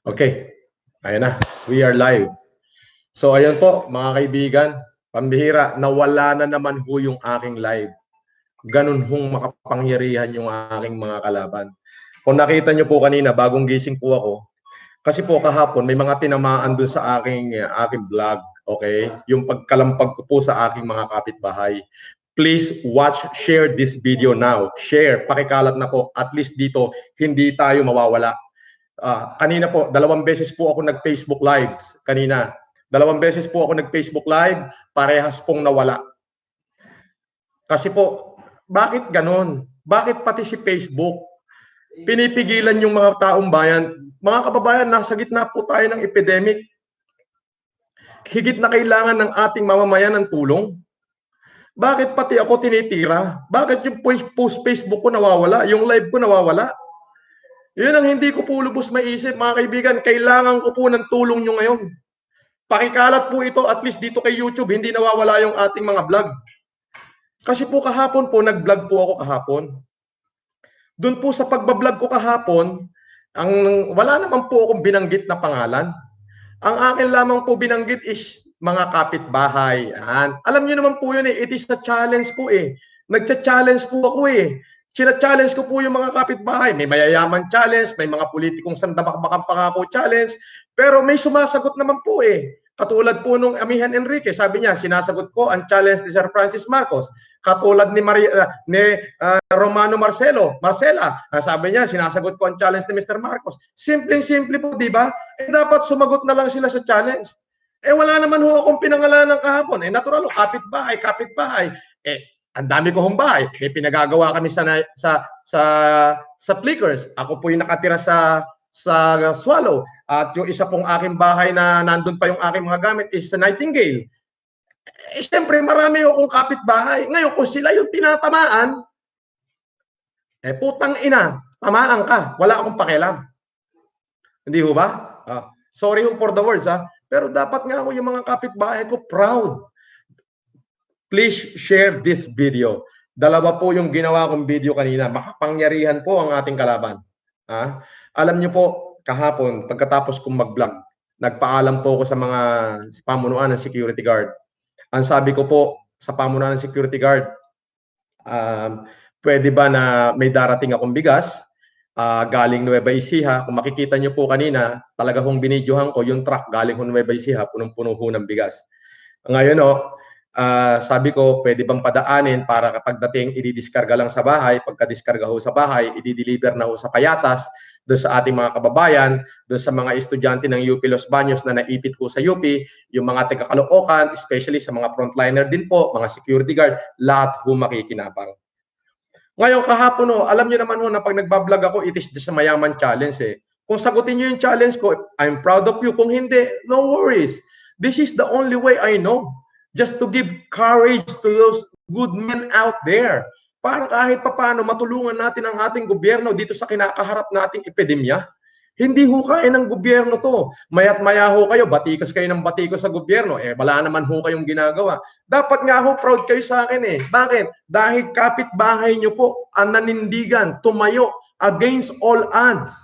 Okay, ayan na. We are live. So ayan po mga kaibigan, pambihira, nawala na naman ho yung aking live. Ganun hong makapangyarihan yung aking mga kalaban. Kung nakita nyo po kanina, bagong gising po ako, kasi po kahapon may mga tinamaan dun sa aking vlog, okay? Yung pagkalampag ko po sa aking mga kapitbahay. Please watch, share this video now. Share, pakikalat na po. At least dito, hindi tayo mawawala. Kanina po, 2 beses po ako nag-Facebook Lives. Kanina, 2 beses po ako nag-Facebook Live, parehas pong nawala. Kasi po, bakit ganon? Bakit pati si Facebook pinipigilan yung mga taong bayan? Mga kababayan, nasa gitna po tayo ng epidemic. Higit na kailangan ng ating mamamayan ng tulong. Bakit pati ako tinitira? Bakit yung post Facebook ko nawawala? Yung live ko nawawala? Yun ang hindi ko po lubos maisip, mga kaibigan. Kailangan ko po ng tulong nyo ngayon. Pakikalat po ito, at least dito kay YouTube, hindi nawawala yung ating mga vlog. Kasi po kahapon po, nag-vlog po ako kahapon. Doon po sa pagbablog ko kahapon, wala naman po akong binanggit na pangalan. Ang akin lamang po binanggit is mga kapitbahay. Alam niyo naman po yun eh, it is a challenge po eh. Nagcha-challenge po ako eh. Sina-challenge ko po yung mga kapitbahay. May mayayaman challenge, may mga politikong sandabakbakang pangako challenge, pero may sumasagot naman po eh. Katulad po nung Amihan Enrique, sabi niya, sinasagot ko ang challenge ni Sir Francis Marcos. Katulad ni Romano Marcela, sabi niya, sinasagot ko ang challenge ni Mr. Marcos. Simpleng-simple po, di ba? Eh, dapat sumagot na lang sila sa challenge. Eh, wala naman ho akong pinangalanan kahapon. Eh, natural, kapitbahay. Eh, ang dami ko hong bahay. May pinagagawa kami sa Flickers. Ako po yung nakatira sa Swallow. At yung isa pong aking bahay na nandun pa yung aking mga gamit is sa Nightingale. Eh, siyempre, marami akong kapitbahay. Ngayon, kung sila yung tinatamaan, eh, putang ina, tamaan ka. Wala akong pakialam. Hindi ho ba? Sorry ho for the words, pero dapat nga ako yung mga kapitbahay ko proud. Please share this video. Dalawa po yung ginawa kong video kanina. Makapangyarihan po ang ating kalaban. Alam niyo po, kahapon, pagkatapos kong mag-vlog, nagpaalam po ako sa mga pamunuan ng security guard. Ang sabi ko po sa pamunuan ng security guard, pwede ba na may darating akong bigas galing Nueva Ecija? Kung makikita niyo po kanina, talaga hong binidyohan ko yung truck galing Nueva Ecija, punong-puno ho ng bigas. Ngayon sabi ko, pwede bang padaanin para kapag dating ididiskarga lang sa bahay, pagka-diskarga ho sa bahay, i-deliver na ho sa Payatas, doon sa ating mga kababayan, doon sa mga estudyante ng UP Los Baños na naipit ho sa UP, yung mga taga-Caloocan, especially sa mga frontliner din po, mga security guard, lahat ho makikinabang. Ngayon kahapon alam niyo naman na pag nagbablog ako, it is just a mayaman challenge eh. Kung sagutin niyo yung challenge ko, I'm proud of you. Kung hindi, no worries. This is the only way I know. Just to give courage to those good men out there. Para kahit papaano matulungan natin ang ating gobyerno dito sa kinakaharap nating epidemya. Hindi ho kaya ng gobyerno to. Maya't maya ho kayo, batikos kayo ng batikos sa gobyerno. Eh, wala naman ho kayong ginagawa. Dapat nga ho, proud kayo sa akin eh. Bakit? Dahil kapitbahay nyo po ang nanindigan, tumayo against all odds.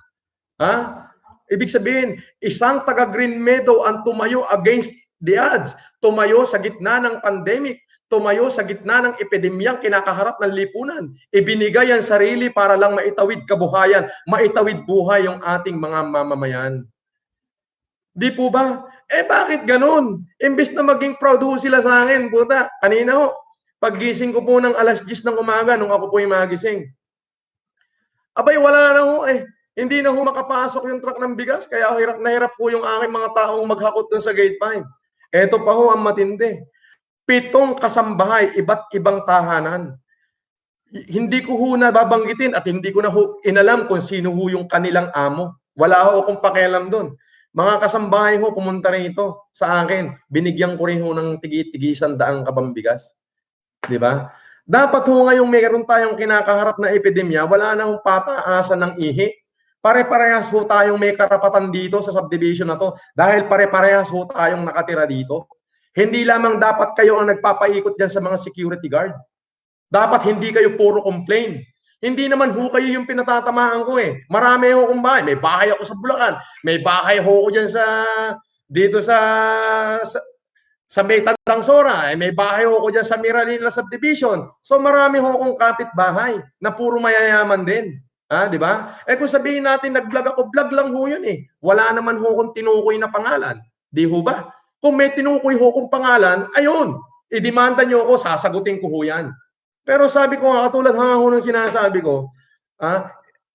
Ibig sabihin, isang taga Green Meadow ang tumayo against the odds. Tumayo sa gitna ng pandemic. Tumayo sa gitna ng epidemyang kinakaharap ng lipunan. Ibinigay ang sarili para lang maitawid kabuhayan, maitawid buhay yung ating mga mamamayan. Di po ba? Eh bakit ganun? Imbes na maging proud ho sila sa akin, puta. Kanina ho, paggising ko po ng 10:00 ng umaga nung ako po yung magising. Abay, wala na ho eh. Hindi na ho makapasok yung truck ng bigas, kaya hirap na hirap po yung aking mga taong maghakot dun sa gate 5. Eto pa ho ang matindi. 7 kasambahay, iba't ibang tahanan. Hindi ko ho nababanggitin at hindi ko na ho inalam kung sino ho yung kanilang amo. Wala ho akong pakialam doon. Mga kasambahay ho pumunta rito sa akin. Binigyan ko rin ho ng tigi-tigisan daang kabambigas. Di ba? Dapat ho ngayong mayroon tayong kinakaharap na epidemya, wala na hong pataasan ng ihi. Pare-parehas ho tayong may karapatan dito sa subdivision na to dahil pare-parehas ho tayong nakatira dito. Hindi lamang dapat kayo ang nagpapaikot dyan sa mga security guard. Dapat hindi kayo puro complain. Hindi naman ho kayo yung pinatatamaan ko eh. Marami ho akong bahay. May bahay ako sa Bulacan. May bahay ho ako dyan dito sa may Tandang Sora. May bahay ho ako dyan sa Miralina Subdivision. So marami ho akong kapitbahay na puro mayayaman din. Di ba? Kung sabihin natin nag-vlog ako, vlog lang ho yun eh. Wala naman ho akong tinukoy na pangalan. Di ho ba? Kung may tinukoy ho akong pangalan, ayun, idemanda nyo ako, sasagutin ko ho yan. Pero sabi ko nga, katulad ho ng sinasabi ko,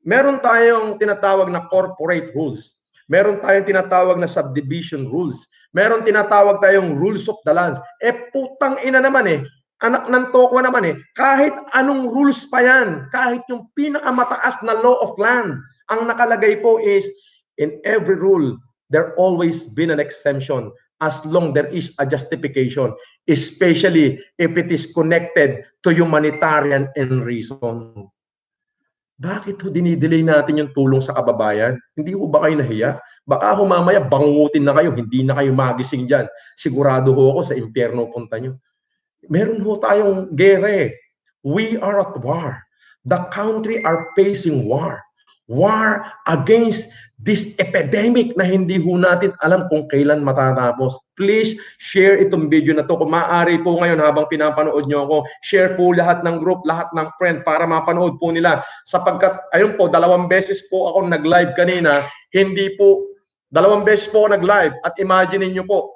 meron tayong tinatawag na corporate rules. Meron tayong tinatawag na subdivision rules. Meron tinatawag tayong rules of the lands. Putang ina naman eh. Anak ng tokwa naman eh. Kahit anong rules pa yan, kahit yung pinakamataas na law of land, ang nakalagay po is, in every rule, there always been an exemption as long there is a justification, especially if it is connected to humanitarian and reason. Bakit ho dinidelay natin yung tulong sa kababayan? Hindi ho ba kayo nahiya? Baka ho mamaya bangungutin na kayo, hindi na kayo magising dyan. Sigurado ho ako sa impyerno punta nyo. Meron ho tayong gera eh. We are at war. The country are facing war. War against this epidemic na hindi ho natin alam kung kailan matatapos. Please share itong video na to. Kung maaari po ngayon habang pinapanood nyo ako, share po lahat ng group, lahat ng friend para mapanood po nila. Sapagkat, ayun po, 2 beses po ako nag-live kanina. Hindi po, 2 beses po ako nag-live. At imagine niyo po,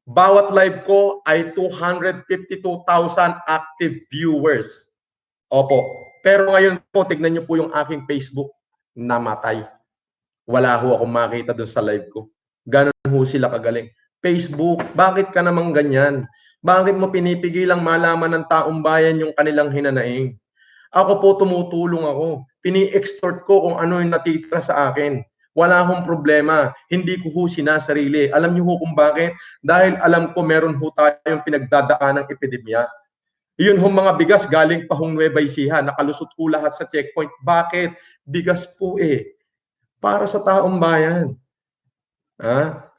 bawat live ko ay 252,000 active viewers. Opo. Pero ngayon po, tignan niyo po yung aking Facebook, namatay. Wala ho akong makita doon sa live ko. Ganon ho sila kagaling. Facebook, bakit ka naman ganyan? Bakit mo pinipigilang malaman ng taong bayan yung kanilang hinanaing? Ako po tumutulong ako. Pini-extort ko kung ano yung natitira sa akin. Wala akong problema. Hindi ko ho sinasarili. Alam niyo ho kung bakit? Dahil alam ko meron ho tayong pinagdadaan ng epidemya. Yun ho mga bigas galing pa hong Nueva Ecija. Nakalusot ho lahat sa checkpoint. Bakit? Bigas po eh. Para sa taong bayan.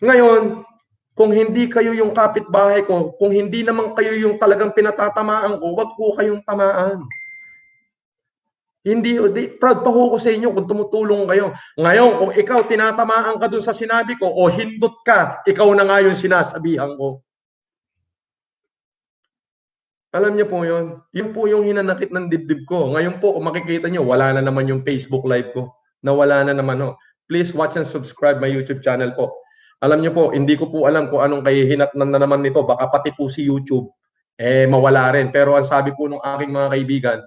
Ngayon, kung hindi kayo yung kapitbahay ko, kung hindi naman kayo yung talagang pinatatamaan ko, wag po kayong tamaan. Hindi, proud pa ho ko sa inyo kung tumutulong kayo. Ngayon, kung ikaw tinatamaan ka dun sa sinabi ko o hindot ka, ikaw na nga yung sinasabihan ko. Alam niyo po yun? Yun po yung hinanakit ng dibdib ko. Ngayon po, kung makikita niyo, wala na naman yung Facebook live ko. Nawala na naman ho. Please watch and subscribe my YouTube channel po. Alam niyo po, hindi ko po alam kung anong kahihinatnan na naman nito. Baka pati po si YouTube, mawala rin. Pero ang sabi po ng aking mga kaibigan,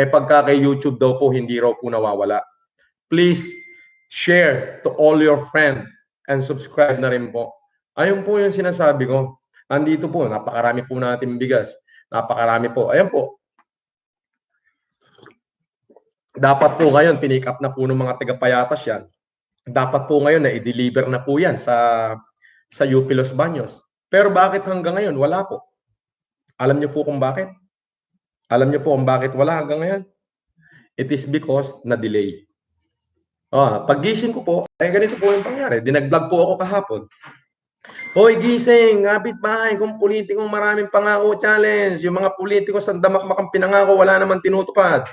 pagka kay YouTube daw po, hindi raw po nawawala. Please share to all your friends and subscribe na rin po. Ayun po yung sinasabi ko. Andito po, napakarami po natin bigas. Napakarami po. Ayan po. Dapat po ngayon, pinick up na po ng mga taga-Payatas yan. Dapat po ngayon na i-deliver na po yan sa UP Los Baños. Pero bakit hanggang ngayon? Wala po. Alam niyo po kung bakit? Alam niyo po kung bakit wala hanggang ngayon? It is because na-delay. Paggising ko po, ganito po yung pangyari. Dinag-vlog po ako kahapon. Hoy, gising, kapitbahay, kung politikong maraming pangako challenge. Yung mga politiko sa damakmakang pinangako, wala naman tinutupad.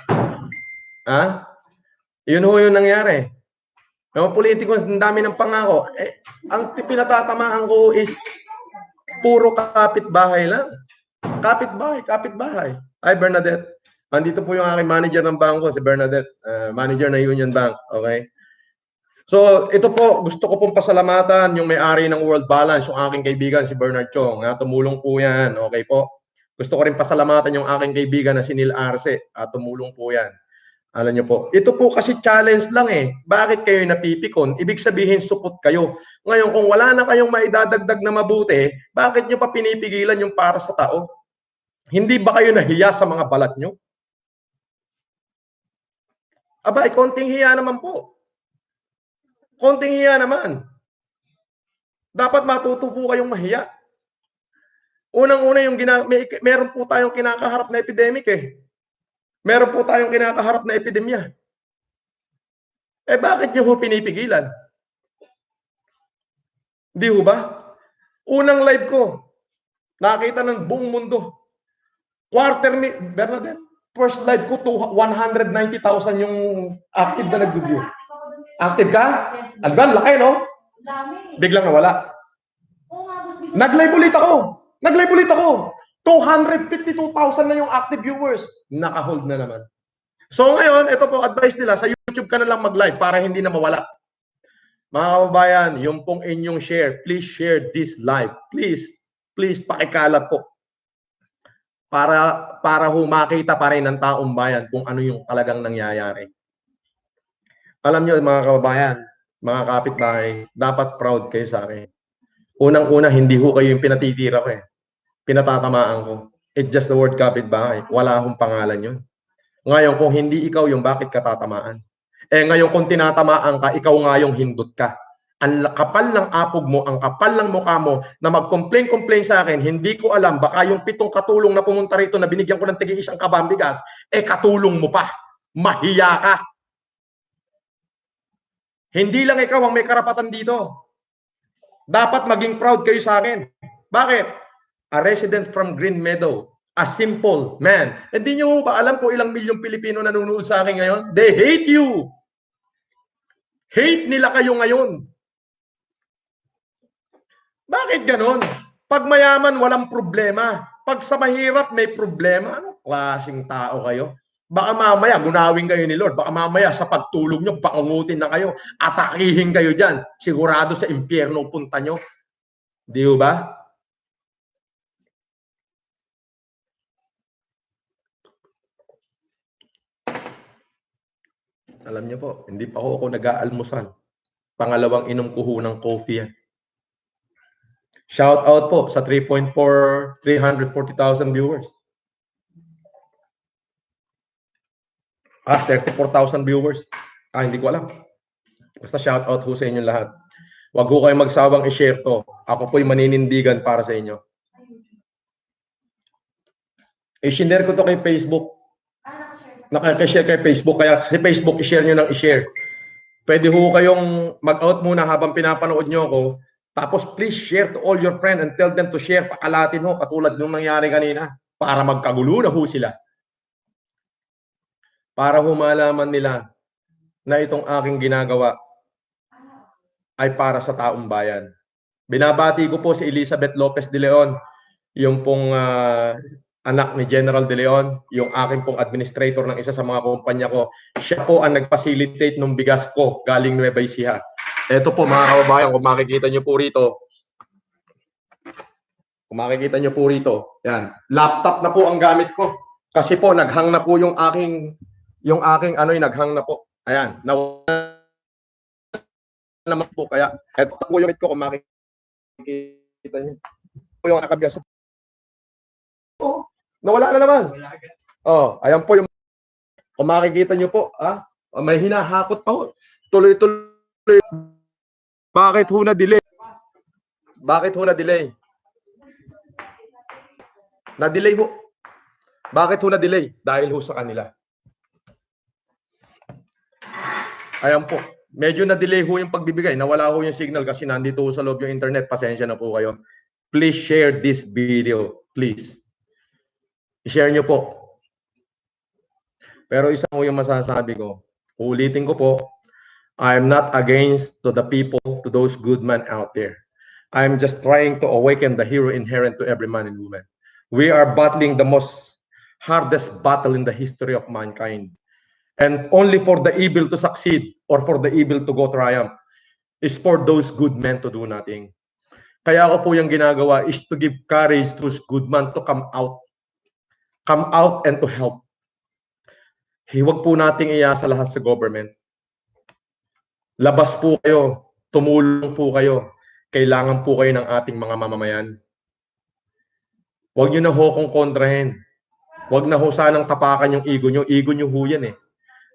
Yun ho yung nangyari. Yung politiko, ang dami ng pangako. Ang pinatatamaan ko is puro kapitbahay lang. Kapitbahay. Hi, Bernadette. Andito po yung aking manager ng bangko, si Bernadette. Manager ng Union Bank. Okay? So, ito po, gusto ko pong pasalamatan yung may-ari ng World Balance, yung aking kaibigan, si Bernard Chong. Tumulong po yan. Okay po? Gusto ko rin pasalamatan yung aking kaibigan na si Neil Arce. Tumulong po yan. Alam niyo po, ito po kasi challenge lang eh. Bakit kayo napipikon? Ibig sabihin, supot kayo. Ngayon, kung wala na kayong maidadagdag na mabuti, bakit nyo pa pinipigilan yung para sa tao? Hindi ba kayo nahiya sa mga balat nyo? Aba, konting hiya naman po. Konting hiya naman. Dapat matuto po kayong mahiya. Unang-una, meron po tayong kinakaharap na epidemic eh. Meron po tayong kinakaharap na epidemya. Bakit nyo ho pinipigilan? Di ho ba? Unang live ko, nakita ng buong mundo. Bernadette, First live ko, 190,000 yung active na nag-view. Active ka? Alban, laki, no? Biglang nawala. Nag-live ulit ako. 252,000 na yung active viewers. Naka-hold na naman. So ngayon, ito po, advice nila, sa YouTube ka na lang mag-live para hindi na mawala. Mga kababayan, yung pong inyong share, please share this live. Please, pakikalat po. Para makita pa rin ng taong bayan kung ano yung talagang nangyayari. Alam nyo, mga kababayan, mga kapitbahay, dapat proud kayo sa akin. Unang-una, hindi ho kayo yung pinatitira ko eh. Pinatatamaan ko. It's just the word kapitbahay. Wala akong pangalan yun. Ngayon, kung hindi ikaw yung bakit ka tatamaan? Ngayon, kung tinatamaan ka, ikaw nga yung hindot ka. Ang kapal ng apog mo, ang kapal ng mukha mo na mag-complain sa akin, hindi ko alam, baka yung 7 katulong na pumunta rito na binigyan ko ng tig-isang kabang bigas, katulong mo pa. Mahiya ka. Hindi lang ikaw ang may karapatan dito. Dapat maging proud kayo sa akin. Bakit? A resident from Green Meadow, a simple man. Hindi nyo ba alam kung ilang milyong Pilipino nanonood sa akin ngayon? They hate you. Hate nila kayo ngayon. Bakit ganon? Pag mayaman, walang problema. Pag sa mahirap, may problema. Anong klaseng tao kayo? Baka mamaya, gunawin kayo ni Lord. Baka mamaya, sa pagtulog nyo, pakungutin na kayo. Atakihin kayo dyan. Sigurado sa impyerno punta nyo. Di ba? Alam niyo po, hindi pa ako nag-aalmusal. Pangalawang inom ko ho ng coffee yan. Shout out po sa 340,000 viewers. 34,000 viewers. Hindi ko alam. Basta shout out ho sa inyo lahat. Huwag ho kayong magsawang i-share to. Ako po'y maninindigan para sa inyo. I-share ko to kay Facebook. Nakaka-share kay Facebook. Kaya si Facebook, i-share nyo ng i-share. Pwede ho kayong mag-out muna habang pinapanood nyo ako. Tapos please share to all your friends and tell them to share. Pakalatin ho, katulad nung nangyari kanina. Para magkagulo na ho sila. Para ho malaman nila na itong aking ginagawa ay para sa taong bayan. Binabati ko po si Elizabeth Lopez de Leon, yung pong anak ni General de Leon, yung aking pong administrator ng isa sa mga kumpanya ko. Siya po ang nag-facilitate ng bigas ko galing Nueva Ecija. Ito po mga kababayan, kung makikita nyo po rito. Yan, laptop na po ang gamit ko. Kasi po naghang na po yung aking naghang na po. Ayan, nawala naman po, kaya ito po yung ko kung makikita nyo. Ito yung nakabigas. Nawala na naman. Ayan po yung kung makikita nyo po, may hinahakot pa ho. Tuloy-tuloy. Bakit ho na-delay? Na-delay ho. Bakit ho na-delay? Dahil ho sa kanila. Ayan po. Medyo na-delay ho yung pagbibigay. Nawala ho yung signal kasi nandito ho sa loob yung internet. Pasensya na po kayo. Please share this video. Please. I-share nyo po. Pero isa mo yung masasabi ko. Ulitin ko po. I'm not against to the people, to those good men out there. I'm just trying to awaken the hero inherent to every man and woman. We are battling the most hardest battle in the history of mankind. And only for the evil to succeed or for the evil to go triumph is for those good men to do nothing. Kaya ako po yung ginagawa is to give courage to those good men to come out and to help. Huwag po nating iasa lahat sa government. Labas po kayo, tumulong po kayo. Kailangan po kayo ng ating mga mamamayan. Huwag nyo na ho kong kontrahin. Huwag na ho sanang tapakan yung ego nyo. Ego nyo ho yan eh.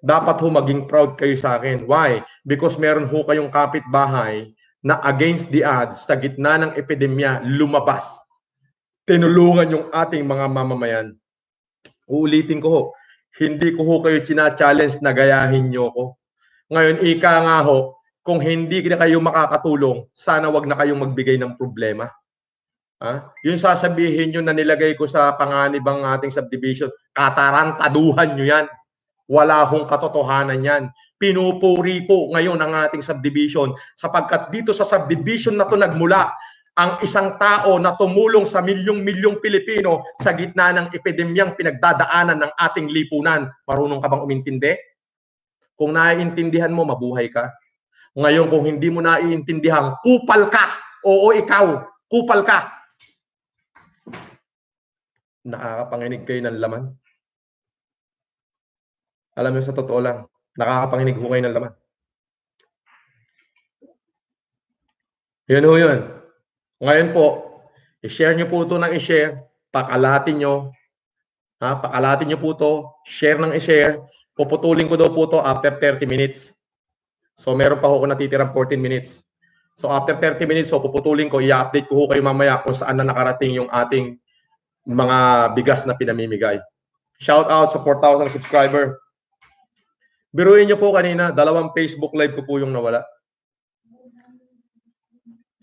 Dapat ho maging proud kayo sa akin. Why? Because meron ho kayong kapitbahay na against the odds sa gitna ng epidemya lumabas. Tinulungan yung ating mga mamamayan. Uulitin ko ho, hindi ko ho kayo china-challenge na gayahin nyo ko. Ngayon, ika nga ho, kung hindi na kayo makakatulong, sana wag na kayong magbigay ng problema. Yung sasabihin nyo na nilagay ko sa panganibang ating subdivision, katarantaduhan nyo yan. Wala hong katotohanan yan. Pinupuri po ngayon ang ating subdivision sapagkat dito sa subdivision na to nagmula ang isang tao na tumulong sa milyong-milyong Pilipino sa gitna ng epidemyang pinagdadaanan ng ating lipunan. Marunong ka bang umintindi? Kung naiintindihan mo, mabuhay ka. Ngayon, kung hindi mo naiintindihan, kupal ka. Oo, ikaw, kupal ka. Nakakapanginig kayo ng laman. Alam mo, sa totoo lang, nakakapanginig ho kayo ng laman. Yun ho yun. Ngayon po, i-share nyo po ito ng i-share, pakalatin nyo, pakalatin nyo po ito, share ng i-share, puputulin ko daw po ito after 30 minutes. So meron pa ho ako natitirang 14 minutes. So after 30 minutes, so puputulin ko, i-update ko ho kayo mamaya kung saan na nakarating yung ating mga bigas na pinamimigay. Shout out sa 4,000 subscriber. Biruin nyo po kanina, 2 Facebook live ko po yung nawala.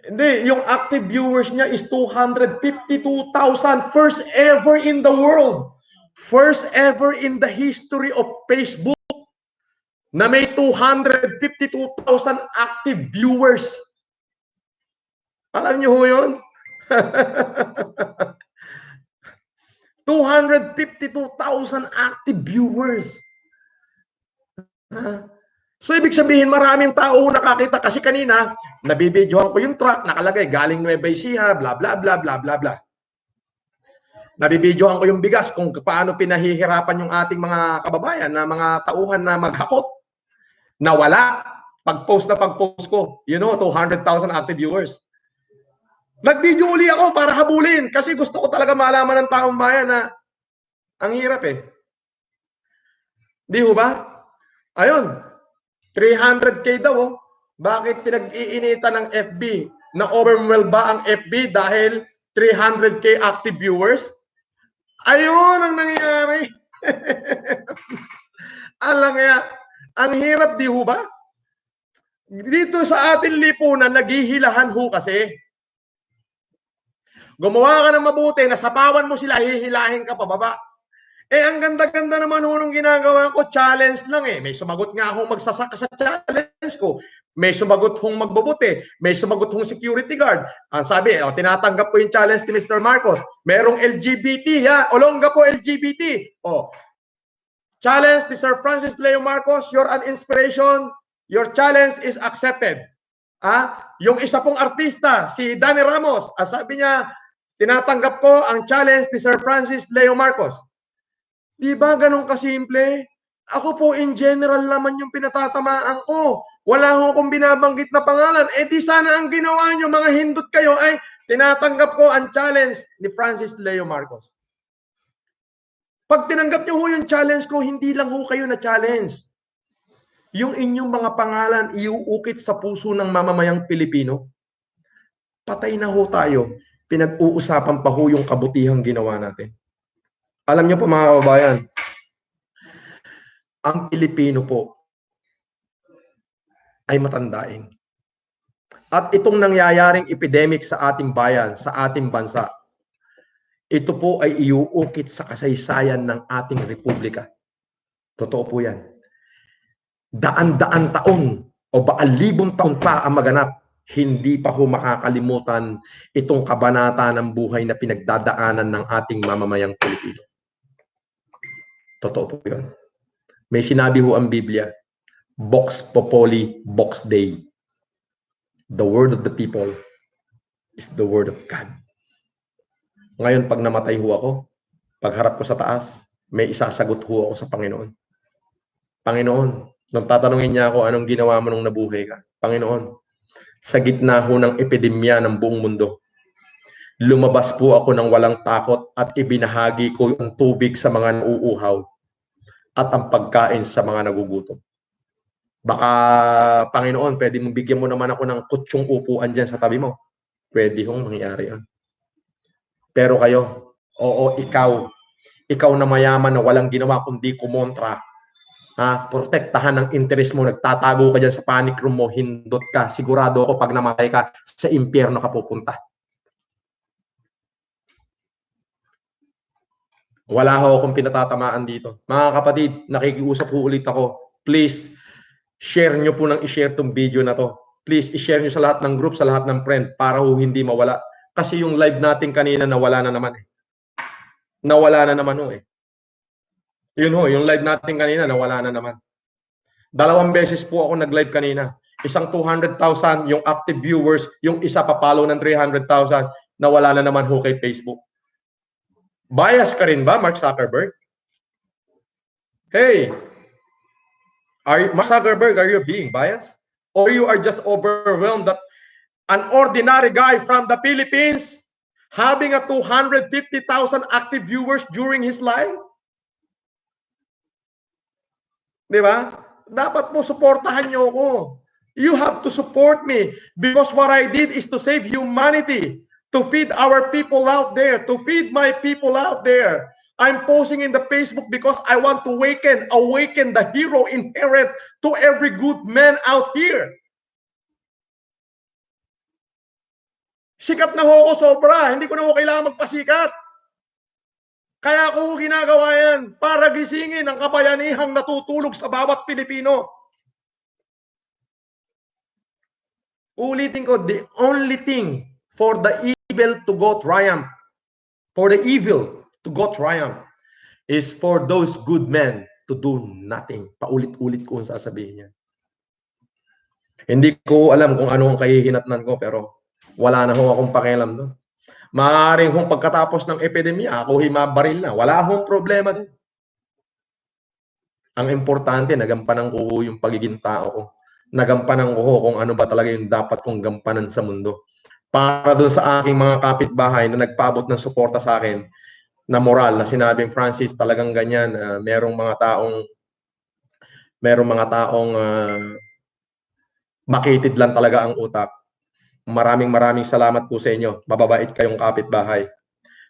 Hindi, yung active viewers niya is 252,000. First ever in the world. First ever in the history of Facebook na may 252,000 active viewers. Alam niyo ho yun? 252,000 active viewers. So ibig sabihin maraming tao nakakita kasi kanina nabibidyohan ko yung truck nakalagay galing Nueva Ecija bla bla bla bla bla bla. Nabibidyohan ko yung bigas kung paano pinahihirapan yung ating mga kababayan na mga tauhan na maghakot. Nawala pag-post na pag-post ko. You know, 200,000 active viewers. Nag-video uli ako para habulin kasi gusto ko talaga malaman ng taong bayan na ang hirap eh. Di ho ba? Ayun, 300K daw oh. Bakit pinag-iinitan ng FB? Na-overwhelm ba ang FB dahil 300K active viewers? Ayun ang nangyayari. Alam nga, ang hirap di ho ba? Dito sa ating lipunan, naghihilahan ho kasi. Gumawa ka ng mabuti, nasapawan mo sila, hihilahin ka pababa. Eh, ang ganda-ganda naman ho nung ginagawa ko, challenge lang eh. May sumagot nga akong magsasaka sa challenge ko. May sumagot hong magbubuti. May sumagot hong security guard. Ang sabi, tinatanggap ko yung challenge ni Mr. Marcos. Merong LGBT, ha? Olongga po LGBT. Challenge ni Sir Francis Leo Marcos, you're an inspiration. Your challenge is accepted. Yung isa pong artista, si Danny Ramos, sabi niya, tinatanggap ko ang challenge ni Sir Francis Leo Marcos. Di ba ganun kasimple? Ako po in general naman yung pinatatamaan ko. Wala ho akong binabanggit na pangalan. Eh di sana ang ginawa nyo, mga hindot kayo, ay tinatanggap ko ang challenge ni Francis Leo Marcos. Pag tinanggap nyo ho yung challenge ko, hindi lang ho kayo na challenge. Yung inyong mga pangalan iuukit sa puso ng mamamayang Pilipino. Patay na ho tayo. Pinag-uusapan pa ho yung kabutihang ginawa natin. Alam niyo po mga kababayan, ang Pilipino po ay matandain. At itong nangyayaring epidemic sa ating bayan, sa ating bansa, ito po ay iuukit sa kasaysayan ng ating republika. Totoo po yan. Daan-daan taon o baan-libong taon pa ang maganap, hindi pa ho makakalimutan itong kabanata ng buhay na pinagdadaanan ng ating mamamayang Pilipino. Totoo po yun. May sinabi ho ang Biblia, Vox Populi, Vox Dei. The word of the people is the word of God. Ngayon, pag namatay ho ako, pagharap ko sa taas, may isasagot ho ako sa Panginoon. Panginoon, nung tatanungin niya ako, anong ginawa mo nung nabuhay ka? Panginoon, sa gitna ho ng epidemya ng buong mundo, lumabas po ako ng walang takot at ibinahagi ko yung tubig sa mga nauuhaw at ang pagkain sa mga nagugutom. Baka, Panginoon, pwede mong bigyan mo naman ako ng kutsyong upuan dyan sa tabi mo. Pwede hong mangyari yan. Pero kayo, oo, ikaw na mayaman na walang ginawa kundi kumontra, protektahan ng interest mo, nagtatago ka dyan sa panic room mo, hindot ka, sigurado ako pag namatay ka, sa impyerno ka pupunta. Wala ho akong pinatatamaan dito. Mga kapatid, nakikiusap po ulit ako. Please, share nyo po nang i-share tong video na to. Please, i-share nyo sa lahat ng group, sa lahat ng friend, para ho hindi mawala. Kasi yung live natin kanina, nawala na naman eh. Nawala na naman ho eh. Yun ho, yung live natin kanina, nawala na naman. 2 beses po ako nag-live kanina. Isang 200,000 yung active viewers, yung isa pa-follow ng 300,000, nawala na naman ho kay Facebook. Bias ka rin ba, Mark Zuckerberg? Hey, Mark Zuckerberg, are you being biased? Or you are just overwhelmed that an ordinary guy from the Philippines having a 250,000 active viewers during his live? Di ba? Dapat po suportahan nyo ako. You have to support me because what I did is to save humanity, to feed our people out there, to feed my people out there. I'm posting in the Facebook because I want to awaken the hero inherent to every good man out here. Sikat na ho ako sobra. Hindi ko na ho kailangan magpasikat. Kaya ako ginagawa yan para gisingin ang kabayanihang natutulog sa bawat Pilipino. Ulitin ko, the only thing for the evil to go triumph, is for those good men to do nothing. Paulit-ulit ko ang sasabihin yan. Hindi ko alam kung ano ang kahihinatnan ko, pero wala na ho akong pakialam doon. Maaaring kung pagkatapos ng epidemya, ako himabaril na. Wala akong problema din. Ang importante, nagampanan ko yung pagiging tao ko. Nagampanan ko kung ano ba talaga yung dapat kong gampanan sa mundo. Para doon sa aking mga kapitbahay na nagpaabot ng suporta sa akin na moral, na sinabing, Francis, talagang ganyan, merong mga taong makitid lang talaga ang utak. Maraming salamat po sa inyo. Mababait kayong kapitbahay.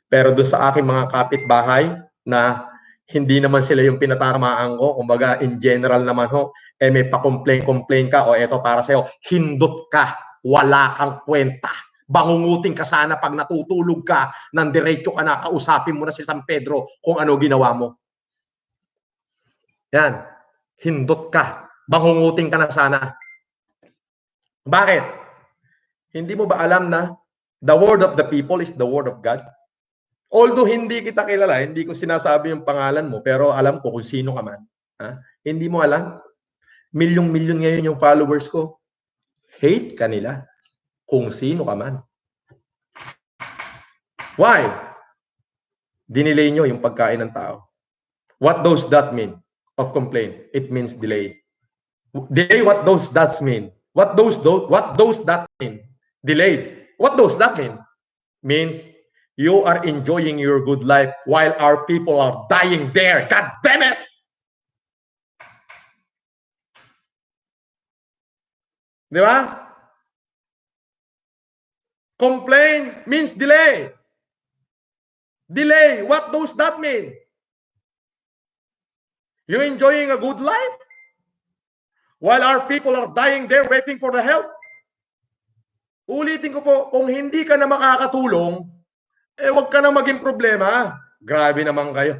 Pero doon sa aking mga kapitbahay na hindi naman sila yung pinatamaan ko, kumbaga in general naman ho, may pa-complain ka, o eto para sa'yo, hindot ka, wala kang kwenta. Bangungutin ka sana pag natutulog ka, ng diretso ka na, kausapin mo na si San Pedro kung ano ginawa mo. Yan, hindot ka, bangungutin ka na sana. Bakit? Hindi mo ba alam na the word of the people is the word of God? Although hindi kita kilala, hindi ko sinasabi yung pangalan mo, pero alam ko kung sino ka man. Ha? Hindi mo alam? Milyong-milyon ngayon yung followers ko. Hate ka nila kung sino ka man. Why? Dinelay nyo yung pagkain ng tao. What does that mean of complaint? It means delay. Delay, what does that mean? What does that mean? Delayed. What does that mean? Means you are enjoying your good life while our people are dying there. God damn it! Di ba? Complain means delay. Delay. What does that mean? You enjoying a good life while our people are dying there waiting for the help? Ulitin ko po, kung hindi ka na makakatulong, wag ka na maging problema. Grabe naman kayo.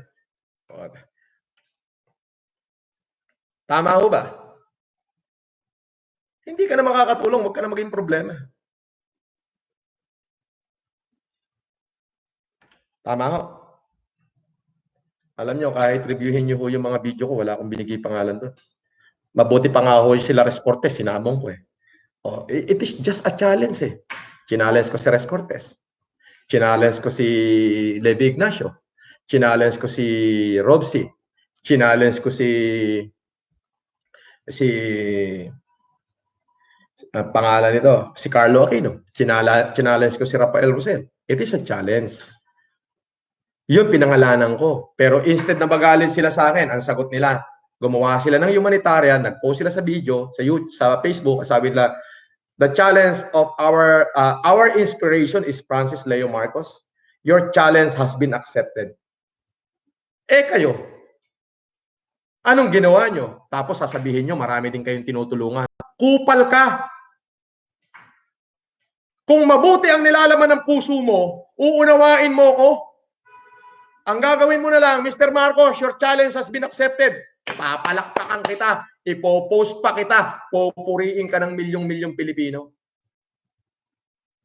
Tama ho ba? Hindi ka na makakatulong, wag ka na maging problema. Tama ho. Alam nyo, kahit reviewin nyo ho yung mga video ko, wala akong binigay pangalan doon. Mabuti pa nga ho si Lares Cortez, sinamong ko eh. Oh, it is just a challenge eh. Challenge ko si Res Cortez. Challenge ko si Levi Ignacio. Challenge ko si Robsy. Challenge ko si pangalan nito, si Carlo Aquino. Challenge ko si Rafael Rosel. It is a challenge. Yun pinangalanan ko. Pero instead na magalit sila sa akin, ang sagot nila, gumawa sila ng humanitarian, nag-post sila sa video, sa YouTube, sa Facebook, sabi nila, the challenge of our inspiration is Francis Leo Marcos. Your challenge has been accepted. Kayo, anong ginawa nyo? Tapos sasabihin nyo, marami din kayong tinutulungan. Kupal ka. Kung mabuti ang nilalaman ng puso mo, uunawain mo ko. Ang gagawin mo na lang, Mr. Marcos, your challenge has been accepted. Papalakpakan kita, ipopost pa kita, pupuriin ka ng milyong-milyong Pilipino.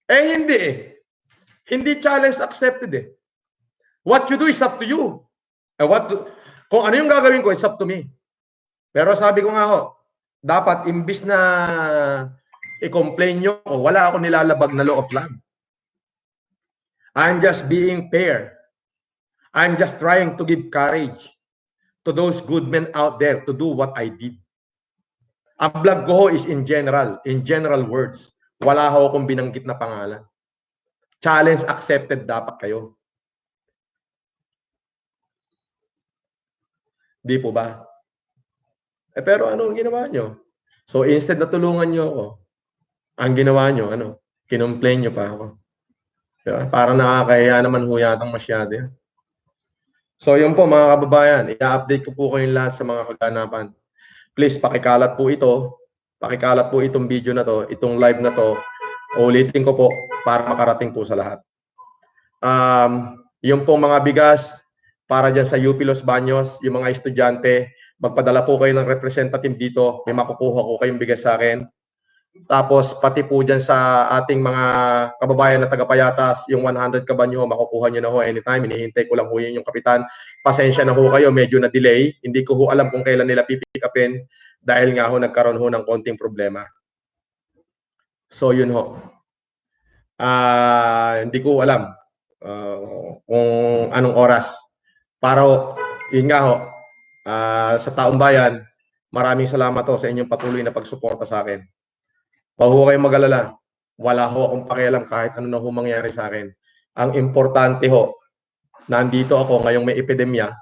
Eh hindi eh. Hindi challenge accepted eh. What you do is up to you. Kung ano yung gagawin ko, it's up to me. Pero sabi ko nga ho, dapat imbis na i-complain nyo, wala ako nilalabag na law of land. I'm just being fair. I'm just trying to give courage to those good men out there to do what I did. Ang vlog ko is in general words. Wala ho akong binanggit na pangalan. Challenge accepted dapat kayo. Di po ba? Pero ano ang ginawa nyo? So instead na tulungan nyo ako, ang ginawa nyo, kinomplain nyo pa ako. Diba? Parang nakakahiya naman ho yatang masyado yan. So yun po mga kababayan, i-update ko po kayong lahat sa mga kaganapan. Please pakikalat po ito. Pakikalat po itong video na to, itong live na to. Ulitin ko po para makarating po sa lahat. Yung pong mga bigas para dyan sa UP Los Baños, yung mga estudyante, magpadala po kayo ng representative dito. May makukuha ko kayong bigas sa akin. Tapos pati po dyan sa ating mga kababayan na taga-Payatas, yung 100 kabanyo, makukuha nyo na ho anytime. Hinihintay ko lang ho yun yung kapitan. Pasensya na ho kayo, medyo na delay. Hindi ko ho alam kung kailan nila pipick upin dahil nga ho nagkaroon ho ng konting problema. So yun ho. Hindi ko alam kung anong oras. Para ho, yun nga ho, sa taong bayan, maraming salamat ho sa inyong patuloy na pagsuporta sa akin. Huwag ho kayong mag-alala. Wala ho akong pakialam kahit ano na ho mangyari sa akin. Ang importante ho, nandito ako ngayong may epidemya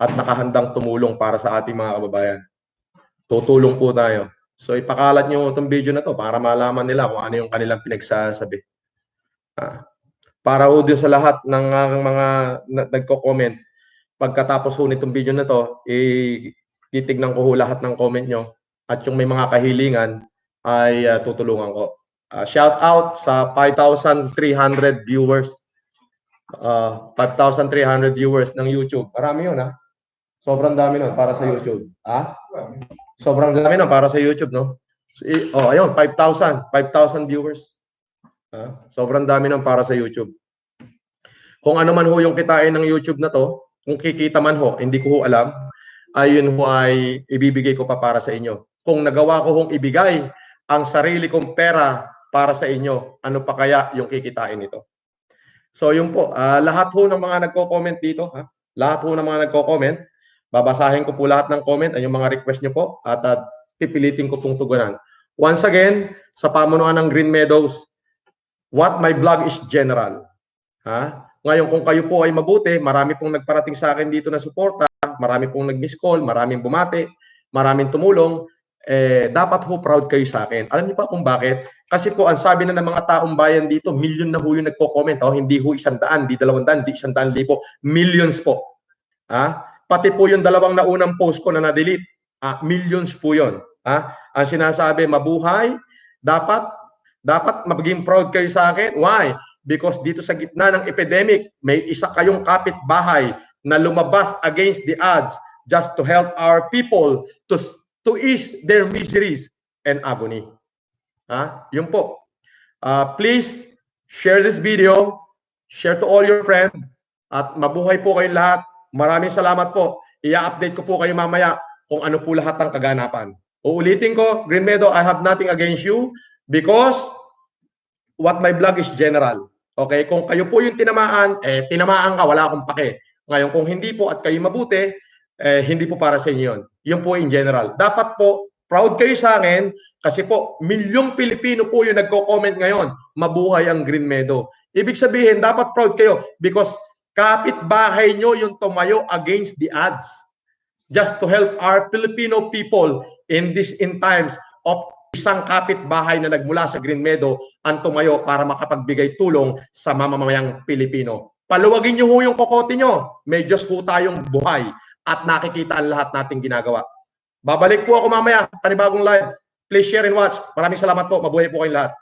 at nakahandang tumulong para sa ating mga kababayan. Tutulong po tayo. So ipakalat nyo itong video na to para malaman nila kung ano yung kanilang pinagsasabi. Para ho din sa lahat ng mga nagko-comment, pagkatapos ho nitong video na to, titignan ko ho lahat ng comment nyo at yung may mga kahilingan, ay tutulungan ko. Shout out sa 5,300 viewers. 5,300 viewers ng YouTube. Marami yun, ha? Sobrang dami nun para sa YouTube. Sobrang dami nun para sa YouTube, no? Ayun, 5,000 viewers. Sobrang dami nun para sa YouTube. Kung ano man ho yung kitain ng YouTube na to, kung kikita man ho, hindi ko ho alam, ayun ho ay ibibigay ko pa para sa inyo. Kung nagawa ko hong ibigay ang sarili kong pera para sa inyo, ano pa kaya yung kikitain nito? So yun po, lahat ho ng mga nagko-comment dito, lahat ho ng mga nagko-comment, babasahin ko po lahat ng comment, ay yung mga request nyo po, at pipilitin ko pong tugunan. Once again, sa pamunuan ng Green Meadows, what my blog is general. Ngayon, kung kayo po ay mabuti, marami pong nagparating sa akin dito na suporta, marami pong nag-miss call, maraming bumati, maraming tumulong, dapat ho proud kayo sa akin. Alam niyo pa kung bakit? Kasi po ang sabi na ng mga taong bayan dito, milyon na ho yung nagko-comment. Hindi ho 100, di 200, di 100,000, millions po. Pati po yung dalawang naunang post ko na na-delete, millions po yun. Ang sinasabi, mabuhay, dapat maging proud kayo sa akin. Why? Because dito sa gitna ng epidemic, may isa kayong kapitbahay na lumabas against the odds just to help our people to ease their miseries and agony. Yun po. Please share this video, share to all your friends, at mabuhay po kayong lahat. Maraming salamat po. I-update ko po kayo mamaya kung ano po lahat ng kaganapan. Uulitin ko, Green Meadow, I have nothing against you because what my blog is general. Okay? Kung kayo po yung tinamaan, tinamaan ka, wala akong pake. Ngayon, kung hindi po at kayo mabuti, hindi po para sa inyo yun. Yun po in general. Dapat po, proud kayo sa akin kasi po, milyong Pilipino po yung nagko-comment ngayon. Mabuhay ang Green Meadow. Ibig sabihin, dapat proud kayo because kapitbahay nyo yung tumayo against the odds just to help our Filipino people in times of isang kapitbahay na nagmula sa Green Meadow ang tumayo para makapagbigay tulong sa mamamayang Pilipino. Paluwagin nyo ho yung kokote nyo. May Diyos po tayong buhay at nakikita ang lahat nating ginagawa. Babalik po ako mamaya, panibagong live. Please share and watch. Maraming salamat po. Mabuhay po kayong lahat.